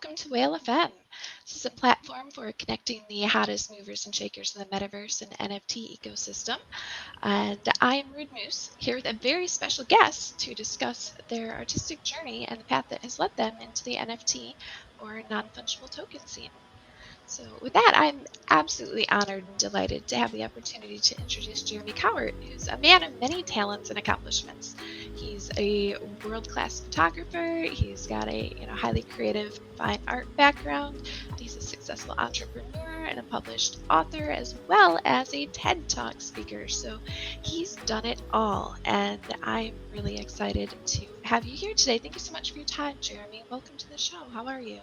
welcome to Whale FM. This is a platform for connecting the hottest movers and shakers in the metaverse and NFT ecosystem. And I am Rudem00se, here with a very special guest to discuss their artistic journey and the path that has led them into the NFT or non-fungible token scene. So with that, I'm absolutely honored and delighted to have the opportunity to introduce Jeremy Cowart, who's a man of many talents and accomplishments. He's a world-class photographer. He's got a highly creative fine art background. He's a successful entrepreneur and a published author, as well as a TED Talk speaker. So he's done it all, and I'm really excited to have you here today. Thank you so much for your time, Jeremy. Welcome to the show. How are you?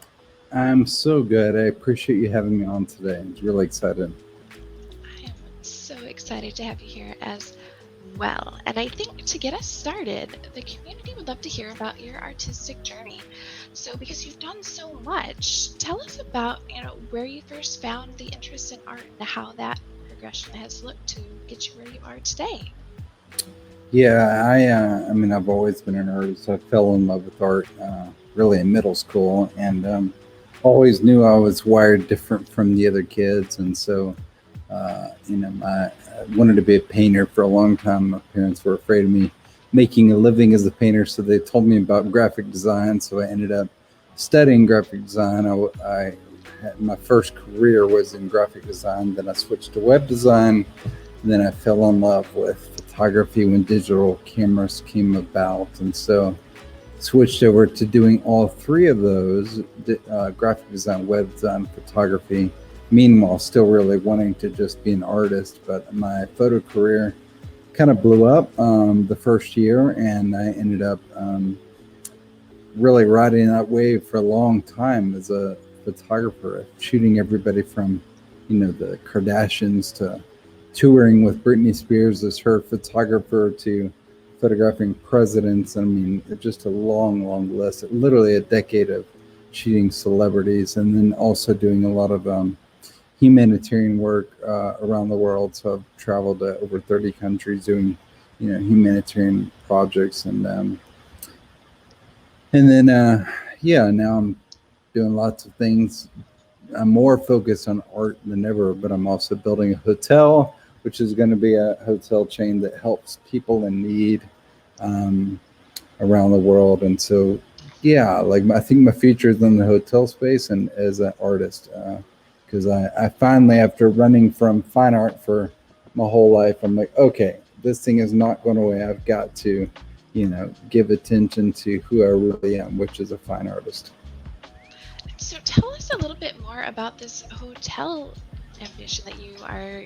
I'm so good. I appreciate you having me on today. It's really excited. I am so excited to have you here as well. And I think to get us started, the community would love to hear about your artistic journey. So because you've done so much, tell us about, where you first found the interest in art and how that progression has looked to get you where you are today. Yeah, I've always been an artist. I fell in love with art really in middle school, and always knew I was wired different from the other kids. And so, I wanted to be a painter for a long time. My parents were afraid of me making a living as a painter, so they told me about graphic design. So I ended up studying graphic design. My first career was in graphic design. Then I switched to web design. And then I fell in love with photography when digital cameras came about. And so switched over to doing all three of those, graphic design, web design, photography. Meanwhile, still really wanting to just be an artist. But my photo career kind of blew up the first year, and I ended up really riding that wave for a long time as a photographer, shooting everybody from, the Kardashians to touring with Britney Spears as her photographer to photographing presidents. Just a long, long list. Literally a decade of shooting celebrities, and then also doing a lot of humanitarian work around the world. So I've traveled to over 30 countries doing, humanitarian projects, and then now I'm doing lots of things. I'm more focused on art than ever, but I'm also building a hotel, which is going to be a hotel chain that helps people in need around the world. And so, I think my future is in the hotel space and as an artist, because I finally, after running from fine art for my whole life, I'm like, okay, this thing is not going away. I've got to, give attention to who I really am, which is a fine artist. So tell us a little bit more about this hotel ambition that you are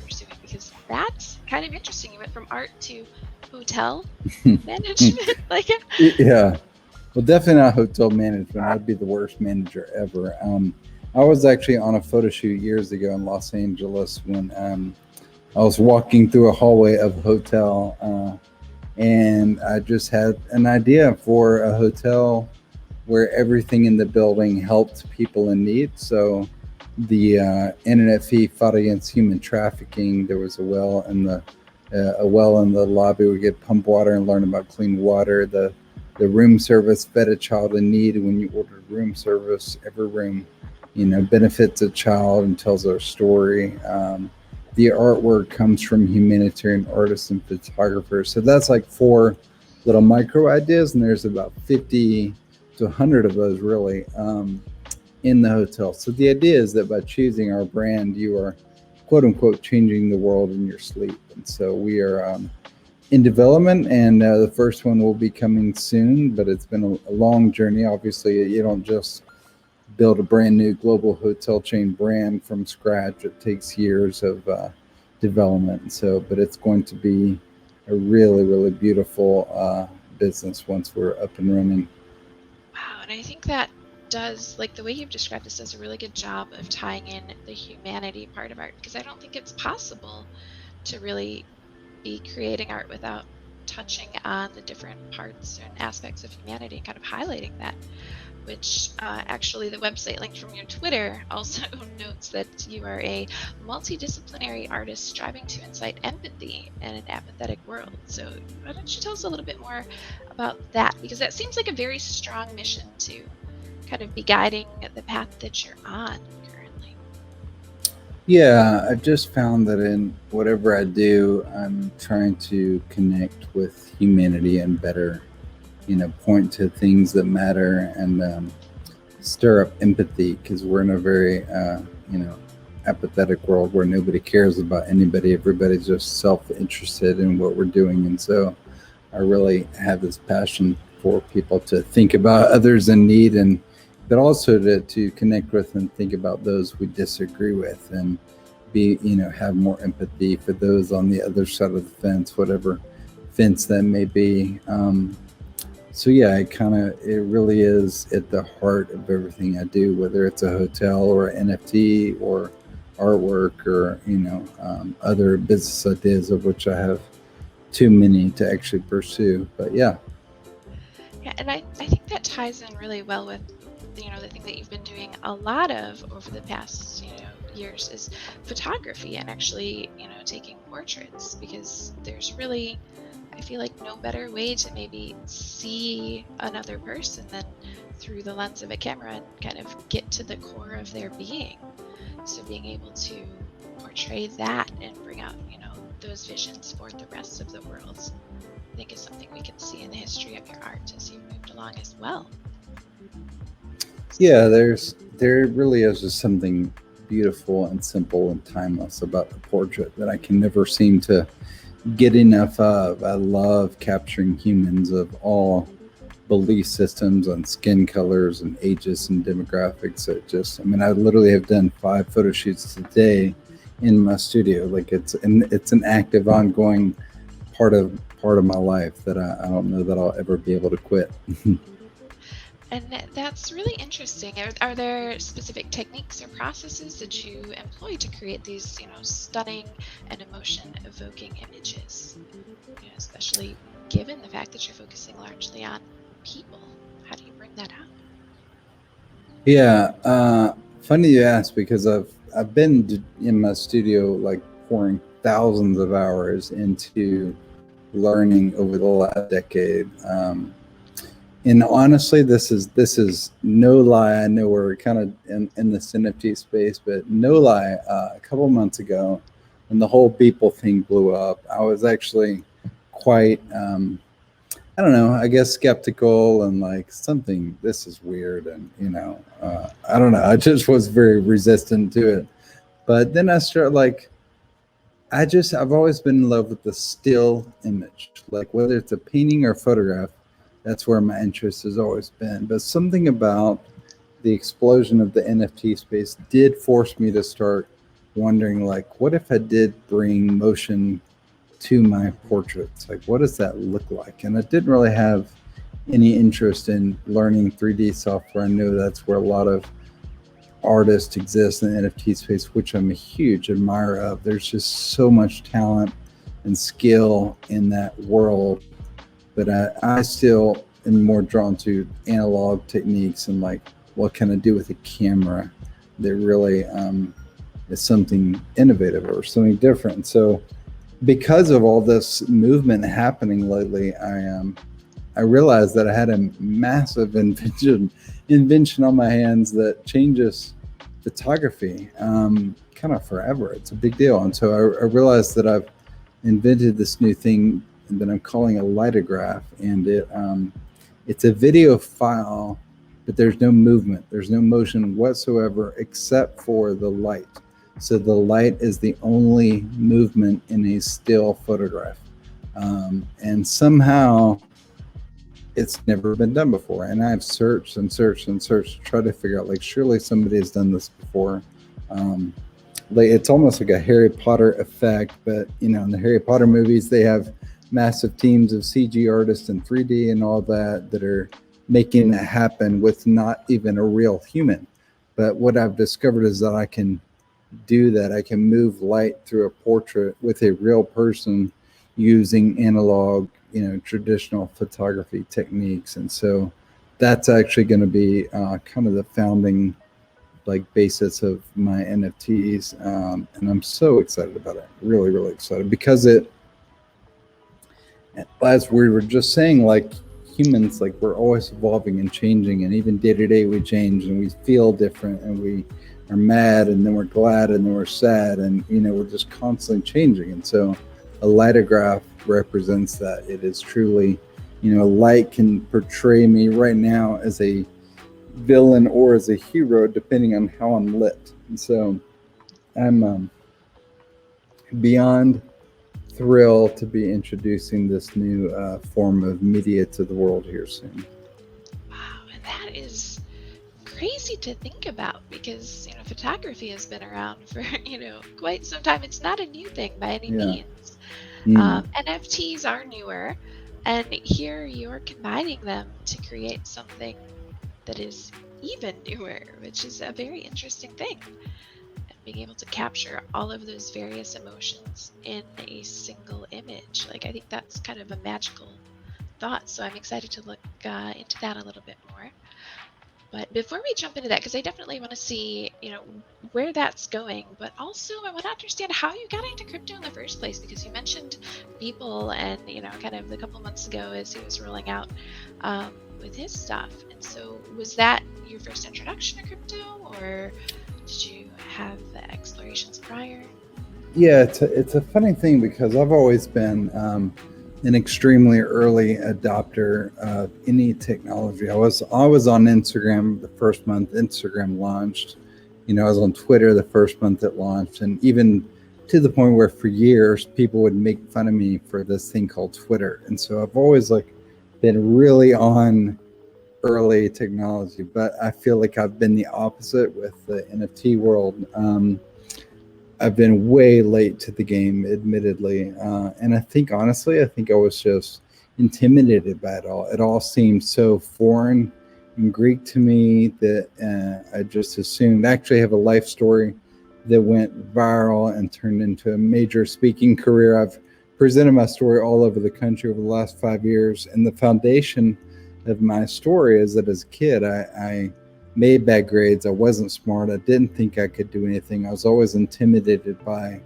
pursuing, because that's kind of interesting. You went from art to hotel management. Yeah, well, definitely not hotel management. I'd be the worst manager ever. I was actually on a photo shoot years ago in Los Angeles when I was walking through a hallway of a hotel, and I just had an idea for a hotel where everything in the building helped people in need. So the internet fee fought against human trafficking. There was a well in the lobby where you could pump water and learn about clean water. The room service fed a child in need. When you ordered room service, every room, benefits a child and tells our story. The artwork comes from humanitarian artists and photographers. So that's like 4 little micro ideas, and there's about 50 to 100 of those really in the hotel. So the idea is that by choosing our brand, you are quote unquote changing the world in your sleep. And so we are in development, and the first one will be coming soon, but it's been a long journey. Obviously, you don't just build a brand new global hotel chain brand from scratch. It takes years of development. So, but it's going to be a really, really beautiful business once we're up and running. Wow, and I think that does, the way you've described this, does a really good job of tying in the humanity part of art, because I don't think it's possible to really be creating art without touching on the different parts and aspects of humanity and kind of highlighting that, which actually the website linked from your Twitter also notes that you are a multidisciplinary artist striving to incite empathy in an apathetic world. So why don't you tell us a little bit more about that? Because that seems like a very strong mission to kind of be guiding the path that you're on currently? Yeah, I've just found that in whatever I do, I'm trying to connect with humanity and better, point to things that matter and stir up empathy because we're in a very, apathetic world where nobody cares about anybody. Everybody's just self-interested in what we're doing. And so I really have this passion for people to think about others in need and but also to connect with and think about those we disagree with and be have more empathy for those on the other side of the fence, whatever fence that may be. So yeah, it really is at the heart of everything I do, whether it's a hotel or an NFT or artwork or other business ideas of which I have too many to actually pursue. But yeah. Yeah, and I think that ties in really well with, the thing that you've been doing a lot of over the past, years is photography and actually, taking portraits, because there's really, I feel like, no better way to maybe see another person than through the lens of a camera and kind of get to the core of their being. So being able to portray that and bring out, those visions for the rest of the world, I think is something we can see in the history of your art as you've moved along as well. Yeah, there really is just something beautiful and simple and timeless about the portrait that I can never seem to get enough of. I love capturing humans of all belief systems on skin colors and ages and demographics. I literally have done 5 photo shoots a day in my studio. Like it's an active, ongoing part of my life that I don't know that I'll ever be able to quit. And that's really interesting. Are there specific techniques or processes that you employ to create these, stunning and emotion-evoking images? Especially given the fact that you're focusing largely on people. How do you bring that out? Yeah, funny you ask because I've been in my studio like pouring thousands of hours into learning over the last decade. And honestly, this is no lie. I know we're kind of in this NFT space, but no lie. A couple months ago, when the whole Beeple thing blew up, I was actually quite, I don't know, I guess skeptical and like something. This is weird, and I don't know. I just was very resistant to it. But then I started like, I've always been in love with the still image, like whether it's a painting or photograph. That's where my interest has always been. But something about the explosion of the NFT space did force me to start wondering, like, what if I did bring motion to my portraits? Like, what does that look like? And I didn't really have any interest in learning 3D software. I know that's where a lot of artists exist in the NFT space, which I'm a huge admirer of. There's just so much talent and skill in that world, but I still am more drawn to analog techniques and like what can I do with a camera that really is something innovative or something different. So because of all this movement happening lately, I realized that I had a massive invention on my hands that changes photography kind of forever. It's a big deal. And so I realized that I've invented this new thing that I'm calling a litograph, and it's a video file, but there's no movement, there's no motion whatsoever except for the light. So the light is the only movement in a still photograph, and somehow it's never been done before. And I've searched and searched and searched to try to figure out, like, surely somebody has done this before. Like it's almost like a Harry Potter effect, but in the Harry Potter movies, they have massive teams of CG artists and 3D and all that are making that happen with not even a real human. But what I've discovered is that I can do that. I can move light through a portrait with a real person using analog, traditional photography techniques. And so that's actually going to be kind of the founding basis of my NFTs. And I'm so excited about it. Really, really excited because as we were just saying, like humans, like we're always evolving and changing, and even day to day we change and we feel different, and we are mad, and then we're glad, and then we're sad, and we're just constantly changing. And so a litograph represents that. It is truly, light can portray me right now as a villain or as a hero depending on how I'm lit. And so I'm beyond thrilled to be introducing this new form of media to the world here soon. Wow, and that is crazy to think about because photography has been around for quite some time. It's not a new thing by any Yeah. means. Mm. NFTs are newer, and here you're combining them to create something that is even newer, which is a very interesting thing. And being able to capture all of those various emotions in a single image, like I think that's kind of a magical thought. So I'm excited to look into that a little bit more. But before we jump into that, because I definitely want to see, where that's going, but also I want to understand how you got into crypto in the first place, because you mentioned Beeple and, kind of a couple months ago as he was rolling out with his stuff. And so was that your first introduction to crypto, or did you have explorations prior? Yeah, it's a funny thing because I've always been an extremely early adopter of any technology. I was on Instagram the first month Instagram launched. I was on Twitter the first month it launched, and even to the point where for years people would make fun of me for this thing called Twitter. And so I've always been really on early technology, but I feel like I've been the opposite with the NFT world. I've been way late to the game, admittedly, and I think honestly, I think I was just intimidated by it all. It all seemed so foreign and Greek to me that I just assumed. I actually have a life story that went viral and turned into a major speaking career. I've presented my story all over the country over the last 5 years, and the foundation of my story is that as a kid, I made bad grades. I wasn't smart. I didn't think I could do anything. I was always intimidated by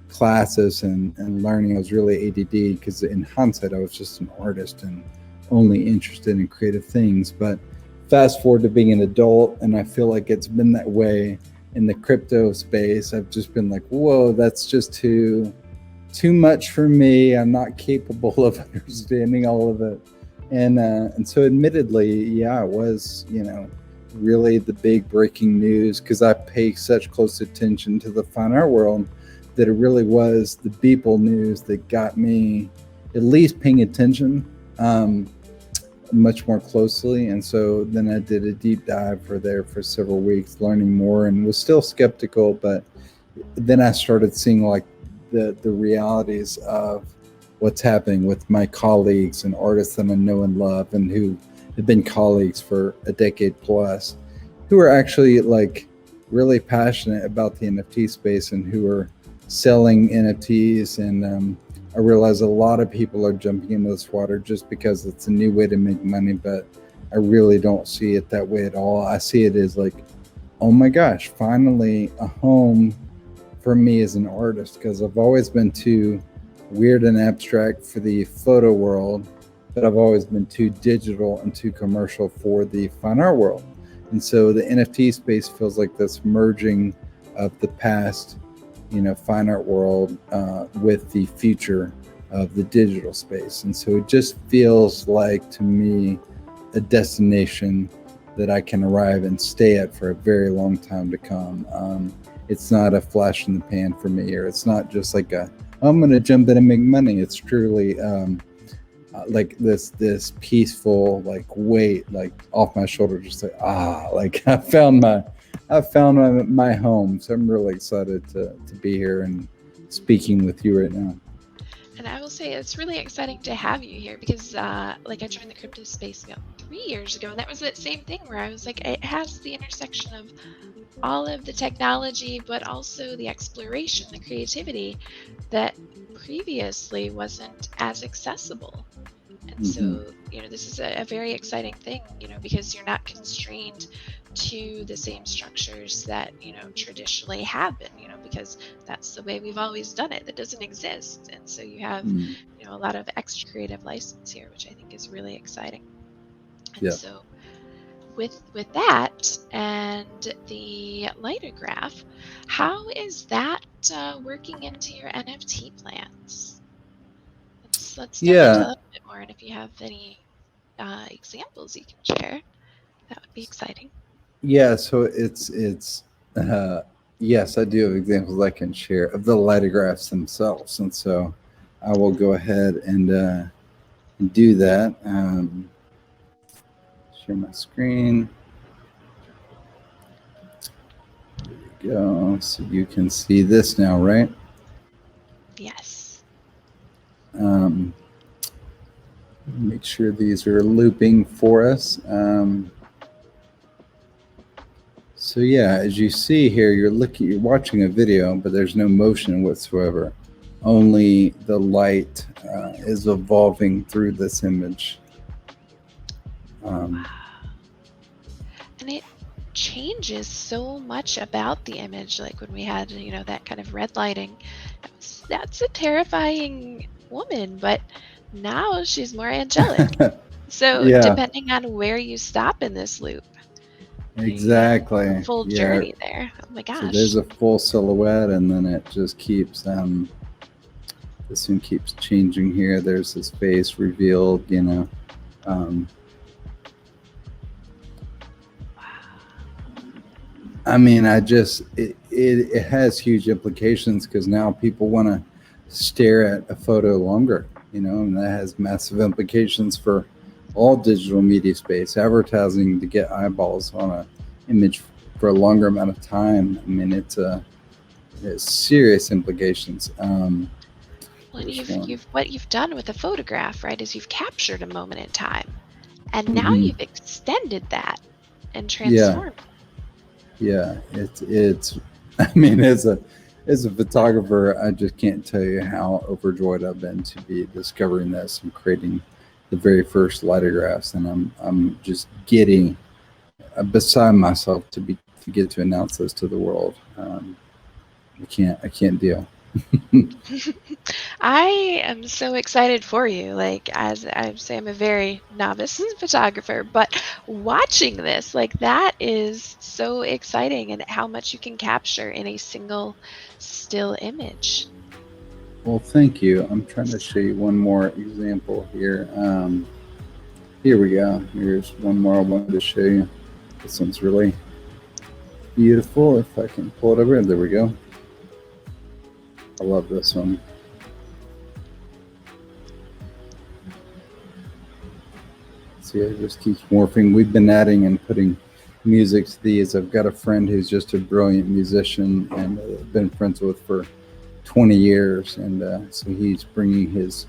classes and learning. I was really ADD because in hindsight, I was just an artist and only interested in creative things. But fast forward to being an adult, and I feel like it's been that way in the crypto space. I've just been like, whoa, that's just too much for me. I'm not capable of understanding all of it. And so admittedly, yeah, it was, really the big breaking news because I pay such close attention to the fine art world that it really was the Beeple news that got me at least paying attention much more closely. And so then I did a deep dive for several weeks, learning more, and was still skeptical. But then I started seeing the realities of what's happening with my colleagues and artists that I know and love and who have been colleagues for a decade plus, who are actually really passionate about the NFT space and who are selling NFTs. And I realize a lot of people are jumping into this water just because it's a new way to make money, but I really don't see it that way at all. I see it as oh my gosh, finally a home for me as an artist, because I've always been too weird and abstract for the photo world, but I've always been too digital and too commercial for the fine art world. And so the NFT space feels like this merging of the past, fine art world with the future of the digital space. And so it just feels like to me a destination that I can arrive and stay at for a very long time to come. It's not a flash in the pan for me, or it's not just I'm going to jump in and make money. It's truly this peaceful weight off my shoulder, just I found my home. So I'm really excited to be here and speaking with you right now. And I will say it's really exciting to have you here because, I joined the crypto space about 3 years ago, and that was that same thing where I was like, it has the intersection of all of the technology, but also the exploration, the creativity that previously wasn't as accessible. And so, this is a very exciting thing, because you're not constrained to the same structures that, traditionally have been, because that's the way we've always done it. That doesn't exist. And so you have, a lot of extra creative license here, which I think is really exciting. And Yeah. so with that and the Litograph, how is that working into your NFT plans? Let's dive into a Yeah. little bit more, and if you have any examples you can share, that would be exciting. Yeah. So yes, I do have examples I can share of the lithographs themselves. And so I will go ahead and do that. Share my screen. There we go. So you can see this now, right? Yes. Um, make sure these are looping for us. So yeah, as you see here, you're watching a video, but there's no motion whatsoever. Only the light is evolving through this image. Wow. And it changes so much about the image. Like when we had, that kind of red lighting, that's a terrifying woman, but now she's more angelic. So Yeah, depending on where you stop in this loop, you have a exactly. full Yeah. journey there. Oh my So gosh. there's a full silhouette, and then it just keeps. This one keeps changing here. There's his face revealed. Um, I mean, it has huge implications because now people want to stare at a photo longer, and that has massive implications for all digital media space, advertising to get eyeballs on an image for a longer amount of time. I mean, it has serious implications. Well, and There's you've one. you've what you've done with a photograph, right, is you've captured a moment in time, and now Mm-hmm. you've extended that and Yeah, transformed. yeah. It's. I mean, as a photographer, I just can't tell you how overjoyed I've been to be discovering this and creating the very first lithographs, and I'm just getting beside myself to get to announce this to the world. I can't deal. I am so excited for you. Like, as I say, I'm a very novice photographer, but watching this, like, that is so exciting, and how much you can capture in a single still image. Well, thank you. I'm trying to show you one more example here. Here we go. Here's one more I wanted to show you. This one's really beautiful. If I can pull it over, there we go. I love this one. See, it just keeps morphing. We've been adding and putting music to these. I've got a friend who's just a brilliant musician and been friends with for 20 years. And so he's bringing his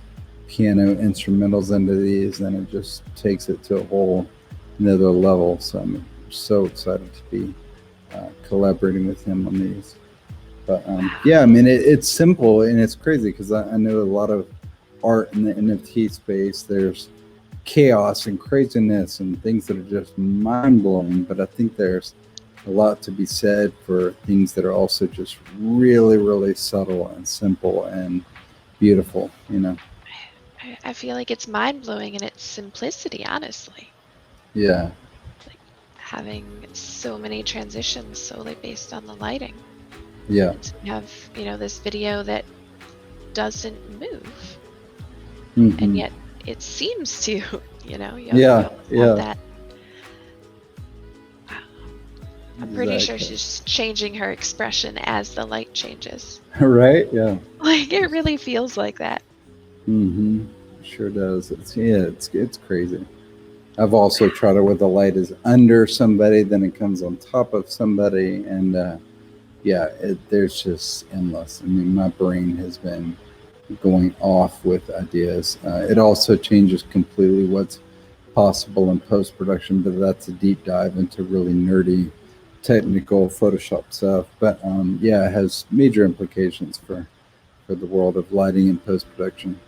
piano instrumentals into these, and it just takes it to a whole another level. So I'm so excited to be collaborating with him on these. But yeah, I mean, it's simple and it's crazy because I know a lot of art in the NFT space. There's chaos and craziness and things that are just mind blowing. But I think there's a lot to be said for things that are also just really, really subtle and simple and beautiful. I feel like it's mind-blowing in its simplicity, honestly. Yeah. Like having so many transitions solely based on the lighting. Yeah. And so you have, this video that doesn't move, Mm-hmm. and yet it seems to, Yeah. you have Yeah. that. I'm pretty sure Exactly. she's changing her expression as the light changes. Right. Yeah. Like it really feels like that. Mm-hmm. Sure does. It's crazy. I've also tried it where the light is under somebody, then it comes on top of somebody, and yeah, there's just endless. I mean, my brain has been going off with ideas. It also changes completely what's possible in post production, but that's a deep dive into really nerdy, technical Photoshop stuff. But yeah, it has major implications for the world of lighting and post production.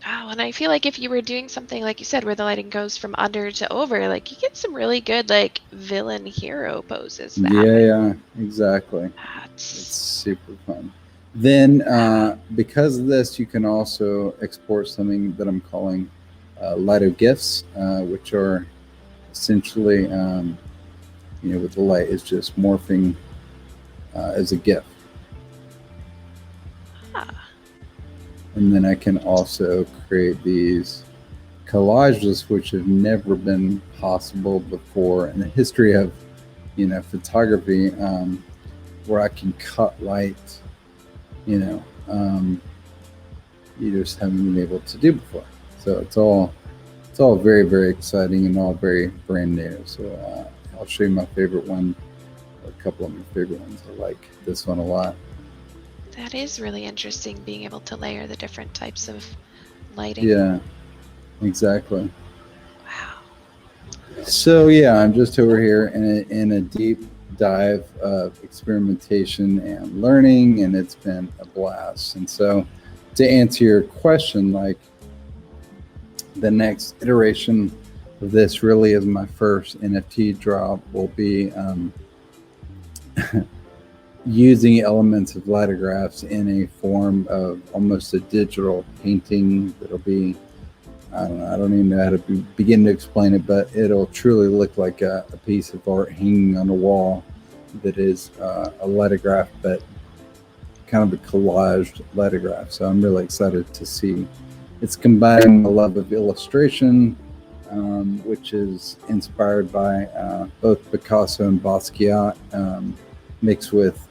Wow, and I feel like if you were doing something like you said, where the lighting goes from under to over, like you get some really good like villain hero poses that Yeah, way. yeah, exactly. It's That's super fun. Then, wow. because of this, you can also export something that I'm calling Lido GIFs, which are essentially, with the light is just morphing as a GIF. Ah, And then I can also create these collages, which have never been possible before in the history of, photography, where I can cut light, you know, you just haven't been able to do before. So it's all very, very exciting and all very brand new. So I'll show you my favorite one, or a couple of my favorite ones. I like this one a lot. that is really interesting, being able to layer the different types of lighting. Yeah, exactly. Wow. So yeah, I'm just over here in a deep dive of experimentation and learning, and it's been a blast. And so, to answer your question, like the next iteration of this really is my first NFT drop will be using elements of lithographs in a form of almost a digital painting that'll be, I don't know, I don't even know how to begin to explain it, but it'll truly look like a piece of art hanging on a wall that is a lithograph, but kind of a collaged lithograph. So I'm really excited to see. It's combining my love of illustration, which is inspired by both Picasso and Basquiat, mixed with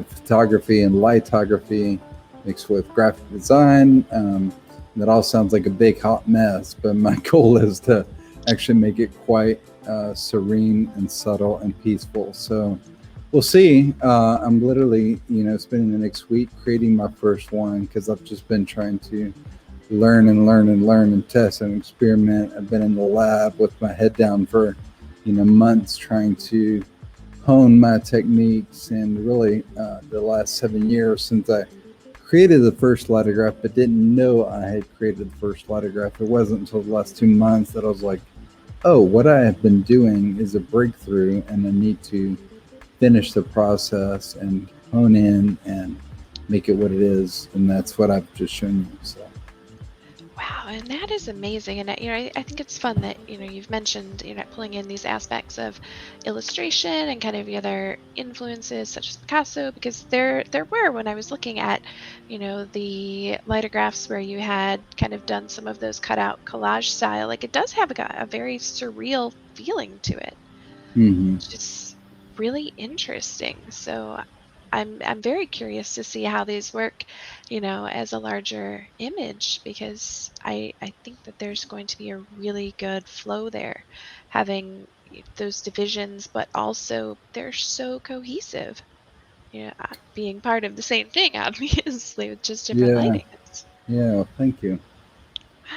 photography and lithography, mixed with graphic design. That all sounds like a big hot mess, but my goal is to actually make it quite serene and subtle and peaceful. So we'll see. I'm literally, spending the next week creating my first one because I've just been trying to learn and learn and learn and test and experiment. I've been in the lab with my head down for, months trying to hone my techniques. And really, the last 7 years since I created the first lithograph, but didn't know I had created the first lithograph. It wasn't until the last 2 months that I was like, oh, what I have been doing is a breakthrough, and I need to finish the process and hone in and make it what it is. And that's what I've just shown you. So, Wow, and that is amazing. And I think it's fun that you've mentioned pulling in these aspects of illustration and kind of the other influences such as Picasso, because there were, when I was looking at the lithographs where you had kind of done some of those cutout collage style, like it does have a very surreal feeling to it, mm-hmm. which is really interesting. So I'm very curious to see how these work, as a larger image, because I think that there's going to be a really good flow there, having those divisions, but also they're so cohesive. Being part of the same thing, obviously, with just different Yeah, lighting. yeah. Well, thank you.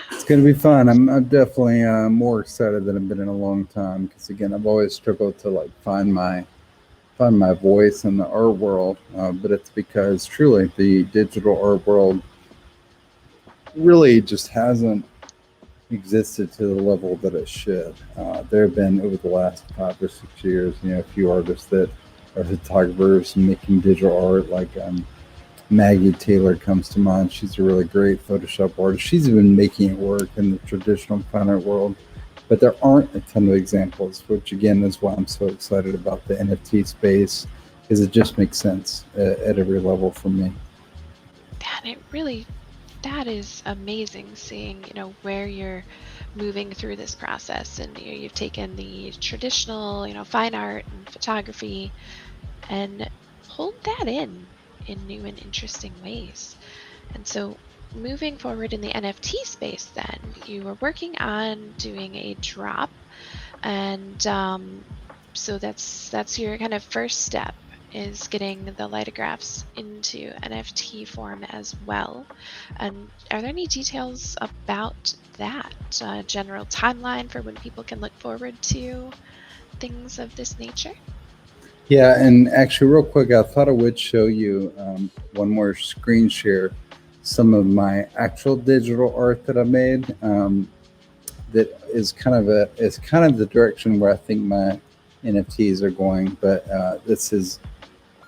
It's Wow. going to be fun. I'm definitely more excited than I've been in a long time because again, I've always struggled to like find my voice in the art world, but it's because truly the digital art world really just hasn't existed to the level that it should. There have been over the last 5 or 6 years, a few artists that are photographers making digital art, like Maggie Taylor comes to mind. She's a really great Photoshop artist. She's even making it work in the traditional fine art world. But there aren't a ton of examples, which again is why I'm so excited about the NFT space, because it just makes sense at every level for me. And it really, that is amazing, seeing where you're moving through this process, and you've taken the traditional fine art and photography and pulled that in new and interesting ways. And so moving forward in the NFT space, then you were working on doing a drop, and so that's your kind of first step, is getting the lithographs into NFT form as well. And are there any details about that, general timeline for when people can look forward to things of this nature? Yeah, and actually, real quick, I thought I would show you one more screen share some of my actual digital art that I made. That is kind of the direction where I think my NFTs are going. But this is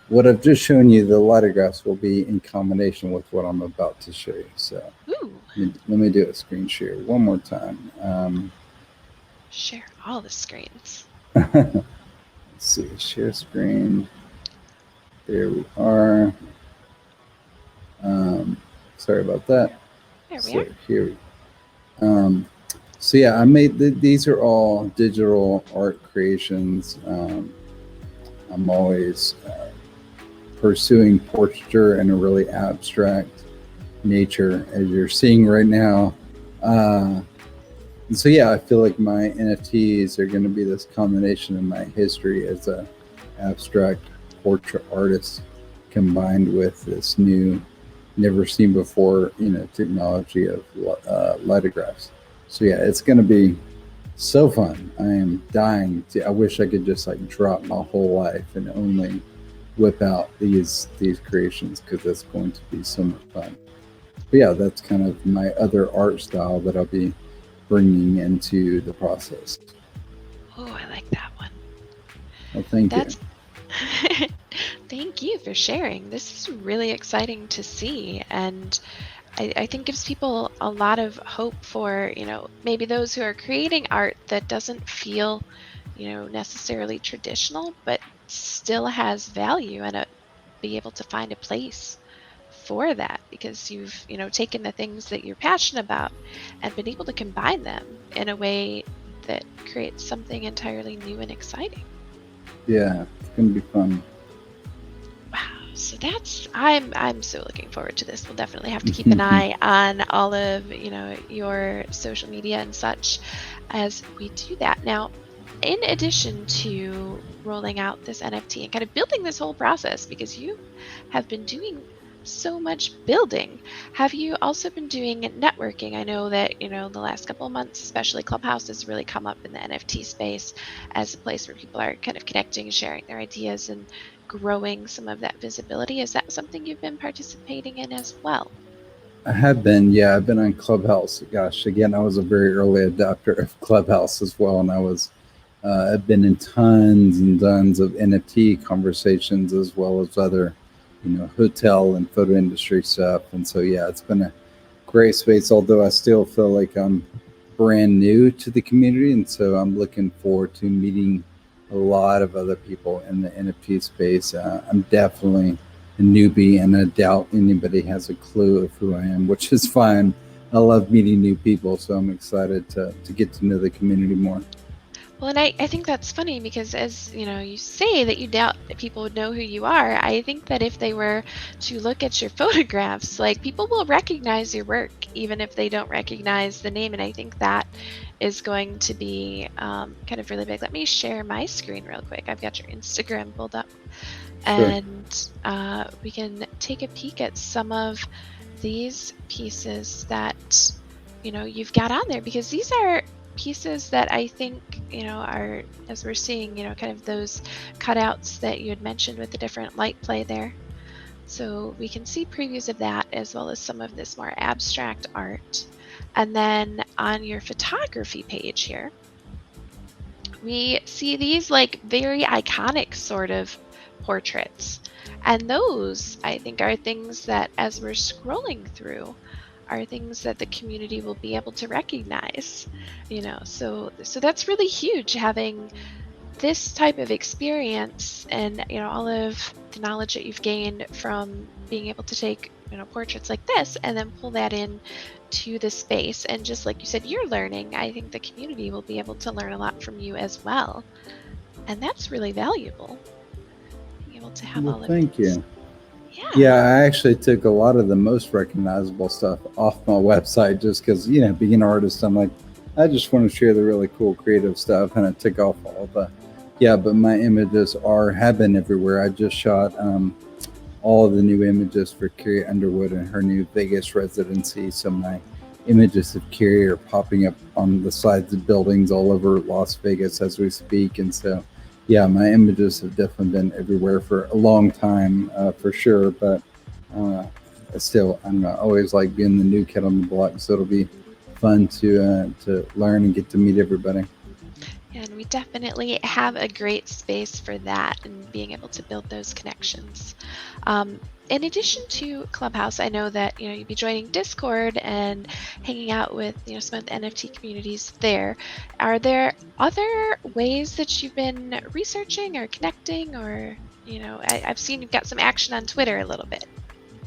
what I've just shown you. The lithographs will be in combination with what I'm about to show you. So Ooh, let me do a screen share one more time. share all the screens. Let's see, share screen. There we are. Sorry about that. There we So are. here. So yeah, I made these are all digital art creations. I'm always pursuing portraiture in a really abstract nature, as you're seeing right now. And so yeah, I feel like my NFTs are going to be this combination of my history as a abstract portrait artist combined with this new, never seen before, technology of lithographs. So yeah, it's going to be so fun. I am dying to. I wish I could just like drop my whole life and only whip out these creations, because it's going to be so much fun. But yeah, that's kind of my other art style that I'll be bringing into the process. Oh, I like that one. Well, thank you. That's Thank you for sharing. This is really exciting to see, and I think gives people a lot of hope for, maybe those who are creating art that doesn't feel, necessarily traditional, but still has value, and be able to find a place for that because you've, taken the things that you're passionate about and been able to combine them in a way that creates something entirely new and exciting. Yeah, it's gonna be fun. Wow. So I'm so looking forward to this. We'll definitely have to keep an eye on all of, your social media and such as we do that. Now, in addition to rolling out this NFT and kind of building this whole process, because you have been doing so much building, have you also been doing networking? I know that, the last couple of months, especially Clubhouse has really come up in the NFT space as a place where people are kind of connecting and sharing their ideas and growing some of that visibility. Is that something you've been participating in as well? I have been, yeah, I've been on Clubhouse. Gosh, again, I was a very early adopter of Clubhouse as well, and I've been in tons and tons of NFT conversations as well as other, hotel and photo industry stuff. And so, yeah, it's been a great space, although I still feel like I'm brand new to the community. And so I'm looking forward to meeting a lot of other people in the NFT space. I'm definitely a newbie, and I doubt anybody has a clue of who I am, which is fine. I love meeting new people, so I'm excited to get to know the community more. Well, and I think that's funny because as you say that you doubt that people would know who you are, I think that if they were to look at your photographs, like people will recognize your work even if they don't recognize the name. And I think that is going to be kind of really big. Let me share my screen real quick. I've got your Instagram pulled up, Sure. and we can take a peek at some of these pieces that you've got on there, because these are pieces that I think, are, as we're seeing, kind of those cutouts that you had mentioned with the different light play there. So we can see previews of that as well as some of this more abstract art. And then on your photography page here, we see these like very iconic sort of portraits. And those, I think, are things that as we're scrolling through, are things that the community will be able to recognize, so that's really huge, having this type of experience and all of the knowledge that you've gained from being able to take portraits like this and then pull that in to the space. And just like you said, you're learning, I think the community will be able to learn a lot from you as well, and that's really valuable, being able to have Well, all of thank these. you. Yeah. Yeah, I actually took a lot of the most recognizable stuff off my website just because, being an artist, I'm like, I just want to share the really cool creative stuff, and I took off all the, yeah, but my images have been everywhere. I just shot all of the new images for Carrie Underwood and her new Vegas residency. So my images of Carrie are popping up on the sides of buildings all over Las Vegas as we speak. And so, yeah, my images have definitely been everywhere for a long time, for sure. But uh, still, I don't know, I always like being the new kid on the block. So it'll be fun to learn and get to meet everybody. And we definitely have a great space for that and being able to build those connections. In addition to Clubhouse, I know that you'd be joining Discord and hanging out with some of the NFT communities there. Are there other ways that you've been researching or connecting, or I've seen you've got some action on Twitter a little bit,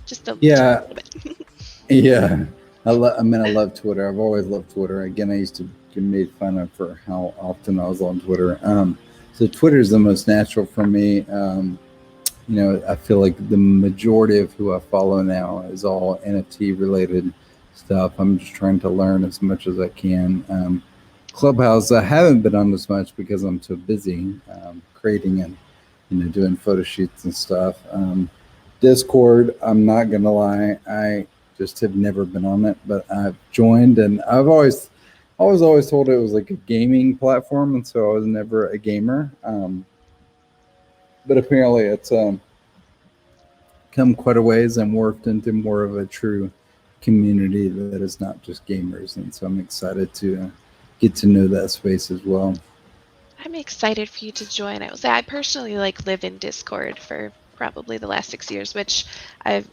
just a Yeah, little bit. yeah. I love Twitter. I've always loved Twitter. Again, I used to get made fun of for how often I was on Twitter. So Twitter is the most natural for me. I feel like the majority of who I follow now is all NFT related stuff. I'm just trying to learn as much as I can. Clubhouse, I haven't been on as much because I'm too busy creating and doing photo shoots and stuff. Discord, I'm not gonna lie, I just have never been on it, but I've joined, and always told it was like a gaming platform, and so I was never a gamer. But apparently, it's come quite a ways and morphed into more of a true community that is not just gamers, and so I'm excited to get to know that space as well. I'm excited for you to join. I will say I personally live in Discord for probably the last 6 years, which I've,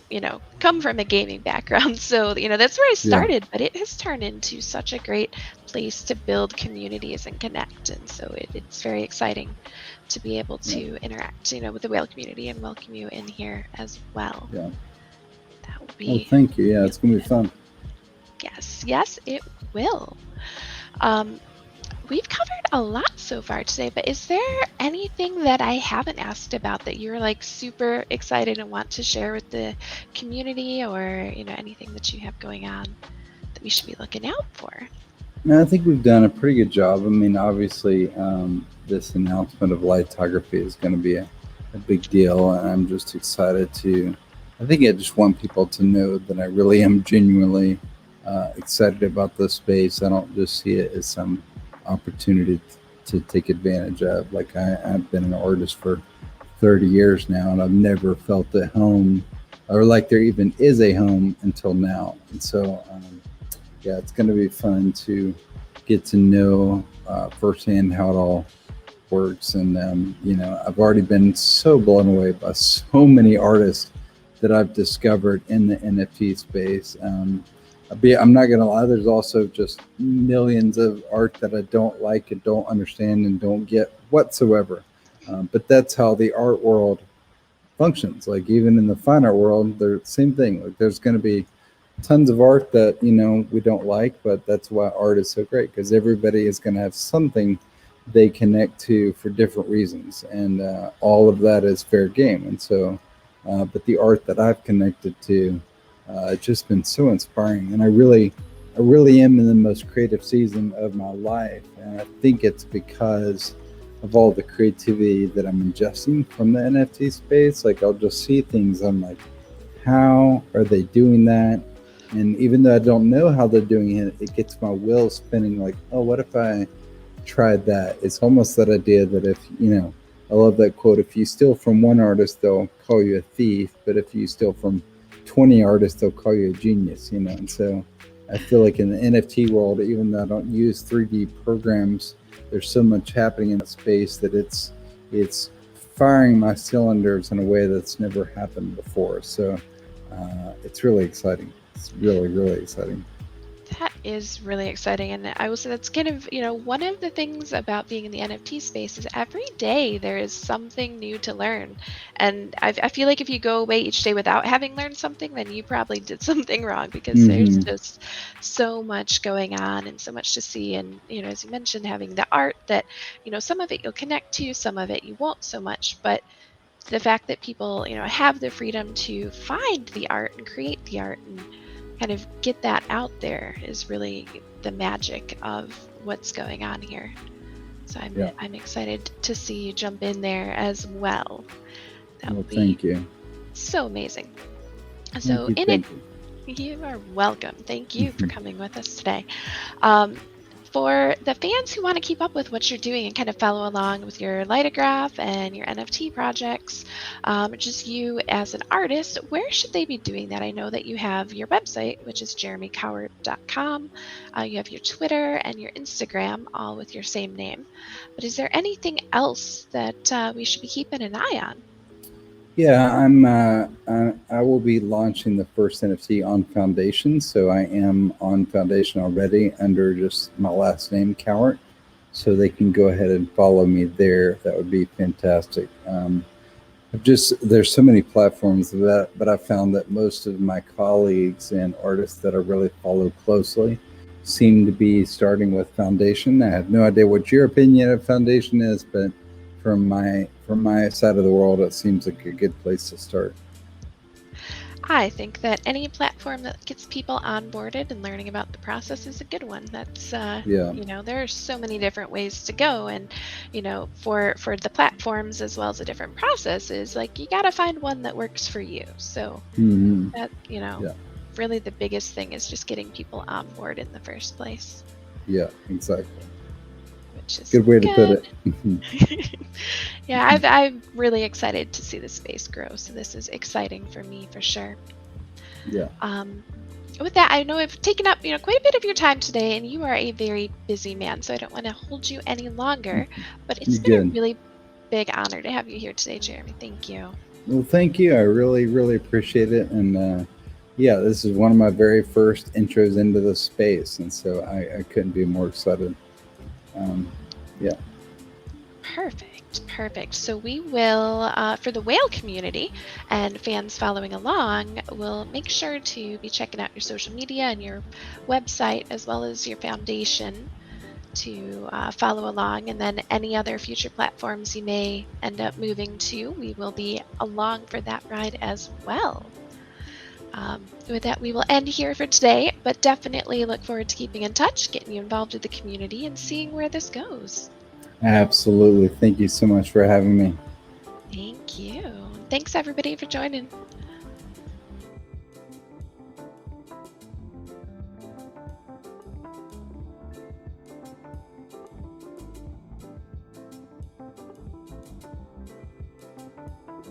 come from a gaming background. So, that's where I Yeah, started, but it has turned into such a great place to build communities and connect. And so it's very exciting to be able yeah, to interact, with the whale community and welcome you in here as well. yeah. That will Well, be thank you. Yeah, really it's gonna be good. fun. Yes, it will. Um, We've covered a lot so far today, but is there anything that I haven't asked about that you're super excited and want to share with the community, or anything that you have going on that we should be looking out for? No, I think we've done a pretty good job. I mean, obviously, this announcement of lithography is going to be a big deal, and I'm just excited to. I think I just want people to know that I really am genuinely excited about this space. I don't just see it as some opportunity to take advantage of. Like I've been an artist for 30 years now, and I've never felt at home, or like there even is a home until now. And so, yeah, it's going to be fun to get to know firsthand how it all works. And I've already been so blown away by so many artists that I've discovered in the NFT space. I'm not gonna lie. There's also just millions of art that I don't like and don't understand and don't get whatsoever. But that's how the art world functions. Like even in the fine art world, they're the same thing. Like there's going to be tons of art that we don't like, but that's why art is so great because everybody is going to have something they connect to for different reasons, and all of that is fair game. And so, but the art that I've connected to, it's just been so inspiring, and I really am in the most creative season of my life, and I think it's because of all the creativity that I'm ingesting from the NFT space. Like I'll just see things, I'm like, how are they doing that? And even though I don't know how they're doing it, it gets my wheels spinning. Like, oh, what if I tried that? It's almost that idea that if I love that quote. If you steal from one artist, they'll call you a thief, but if you steal from 20 artists, they'll call you a genius. And so I feel like in the NFT world, even though I don't use 3D programs, there's so much happening in that space that it's firing my cylinders in a way that's never happened before. So it's really exciting. It's really, really exciting. That is really exciting. And I will say that's kind of, one of the things about being in the NFT space is every day there is something new to learn. And I feel like if you go away each day without having learned something, then you probably did something wrong because there's Hmm. just so much going on and so much to see. And, as you mentioned, having the art that, some of it you'll connect to, some of it you won't so much. But the fact that people, have the freedom to find the art and create the art and kind of get that out there is really the magic of what's going on here. So Yeah. I'm excited to see you jump in there as well. That will Well, be thank you. so amazing. Thank So you. in it, Thank you. you are welcome. Thank you for coming with us today. Um, For the fans who want to keep up with what you're doing and kind of follow along with your lithograph and your NFT projects, just you as an artist, where should they be doing that? I know that you have your website, which is jeremycowart.com. You have your Twitter and your Instagram, all with your same name. But is there anything else that we should be keeping an eye on? Yeah, I will be launching the first NFT on Foundation, so I am on Foundation already under just my last name, Cowart. So they can go ahead and follow me there. That would be fantastic. There's so many platforms that, but I found that most of my colleagues and artists that I really follow closely seem to be starting with Foundation. I have no idea what your opinion of Foundation is, but from my side of the world, it seems like a good place to start. I think that any platform that gets people onboarded and learning about the process is a good one. Yeah. There are so many different ways to go, and for the platforms as well as the different processes, like you got to find one that works for you. So Hmm. that Yeah. really the biggest thing is just getting people on board in the first place, Yeah. Exactly. which is Good way to put good. it. Yeah, I'm really excited to see the space grow. So this is exciting for me for sure. Yeah. Um, with that, I know I've taken up, quite a bit of your time today, and you are a very busy man, so I don't want to hold you any longer. But it's You're been a good. really big honor to have you here today, Jeremy. Thank you. Well, thank you. I really, really appreciate it. And yeah, this is one of my very first intros into the space, and so I couldn't be more excited. Um, yeah. Perfect, perfect. So we will, for the whale community and fans following along, we'll make sure to be checking out your social media and your website as well as your foundation to follow along. And then any other future platforms you may end up moving to, we will be along for that ride as well. With that, we will end here for today, but definitely look forward to keeping in touch, getting you involved with the community, and seeing where this goes. Absolutely. Thank you so much for having me. Thank you. Thanks, everybody, for joining.